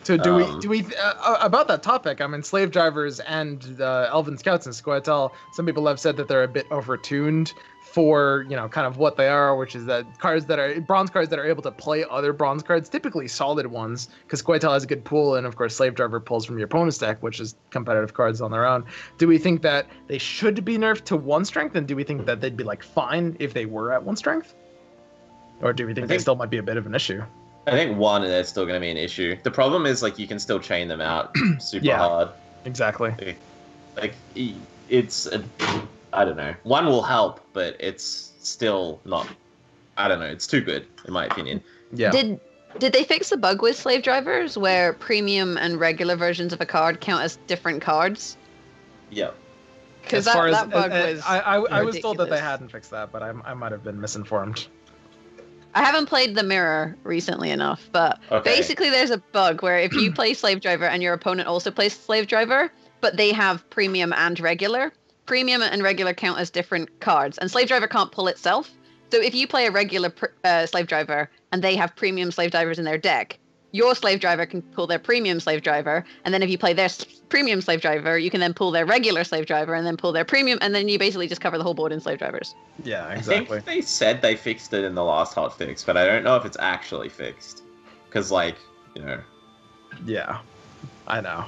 So do we about that topic? I mean, slave drivers and elven scouts in Squirtle, some people have said that they're a bit overtuned for, you know, kind of what they are, which is that bronze cards that are able to play other bronze cards, typically solid ones, because Squirtle has a good pool, and of course slave driver pulls from your opponent's deck, which is competitive cards on their own. Do we think that they should be nerfed to 1 strength, and do we think that they'd be like fine if they were at 1 strength, or do we think they still might be a bit of an issue? I think 1, and there's still going to be an issue. The problem is, like, you can still chain them out super hard. Exactly. Like, it's I don't know. 1 will help, but it's still not. I don't know. It's too good, in my opinion. Yeah. Did they fix the bug with slave drivers where premium and regular versions of a card count as different cards? Yeah. Because that bug was. I was told that they hadn't fixed that, but I might have been misinformed. I haven't played the mirror recently enough, but basically there's a bug where if you play slave driver and your opponent also plays slave driver, but they have premium and regular count as different cards, and slave driver can't pull itself. So if you play a regular slave driver and they have premium slave drivers in their deck, your slave driver can pull their premium slave driver, and then if you play their premium slave driver, you can then pull their regular slave driver and then pull their premium, and then you basically just cover the whole board in slave drivers. Yeah, exactly. I think they said they fixed it in the last hotfix, but I don't know if it's actually fixed. Because, like, you know. Yeah, I know.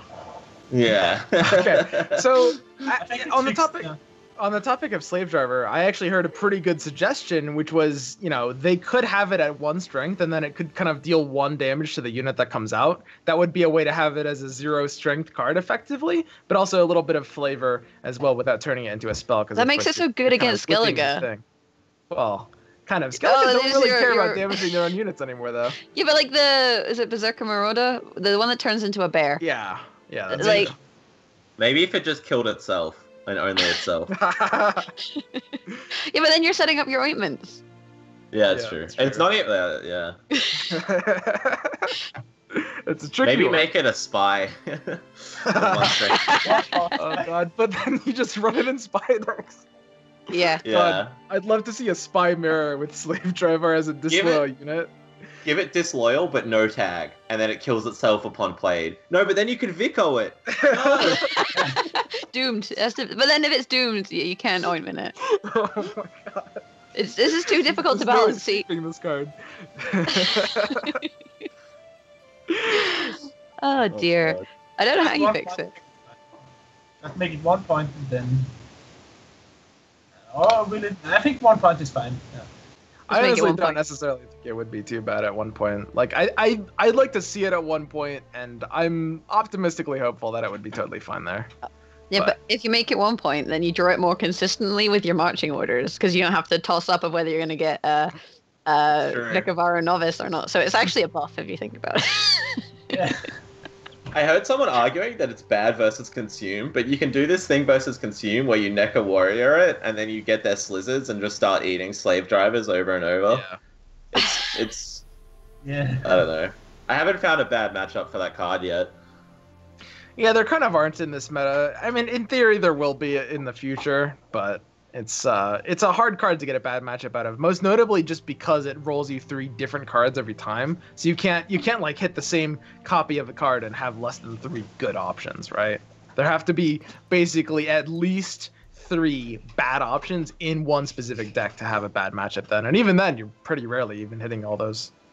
Yeah. Okay, so on the topic of slave driver, I actually heard a pretty good suggestion, which was, you know, they could have it at 1 strength, and then it could kind of deal 1 damage to the unit that comes out. That would be a way to have it as a 0 strength card effectively, but also a little bit of flavor as well without turning it into a spell. That makes it so good against Skellige. Well, kind of. Skellige don't really care about damaging their own units anymore, though. Yeah, but like is it Berserker Marauder? The one that turns into a bear. Yeah. That's like, maybe if it just killed itself. And only itself. Yeah, but then you're setting up your ointments. Yeah, it's true. It's not even yeah. It's a tricky Maybe one. make it a spy. Oh god, but then you just run it in spy decks. Yeah. God, I'd love to see a spy mirror with slave driver as a disloyal unit. Give it disloyal, but no tag, and then it kills itself upon played. No, but then you can Vico it. No. Doomed. But then if it's doomed, you can't ointment it. Oh my god. This is too difficult to balance. See. This card. Oh dear. God. I don't know how you fix it. Let's make it 1 point and then. Oh, really? I think 1 point is fine. Yeah. I honestly don't necessarily think it would be too bad at 1 point. Like, I'd like to see it at 1 point, and I'm optimistically hopeful that it would be totally fine there. Yeah, but if you make it 1 point, then you draw it more consistently with your marching orders, because you don't have to toss up of whether you're going to get Nikavara Novice or not. So it's actually a buff if you think about it. Yeah. I heard someone arguing that it's bad versus consume, but you can do this thing versus consume where you neck a warrior it, and then you get their slizzards and just start eating slave drivers over and over. Yeah. It's Yeah. I don't know. I haven't found a bad matchup for that card yet. Yeah, there kind of aren't in this meta. I mean, in theory, there will be in the future, but it's a hard card to get a bad matchup out of. Most notably, just because it rolls you 3 different cards every time, so you can't like hit the same copy of a card and have less than 3 good options, right? There have to be basically at least 3 bad options in one specific deck to have a bad matchup then, and even then, you're pretty rarely even hitting all those.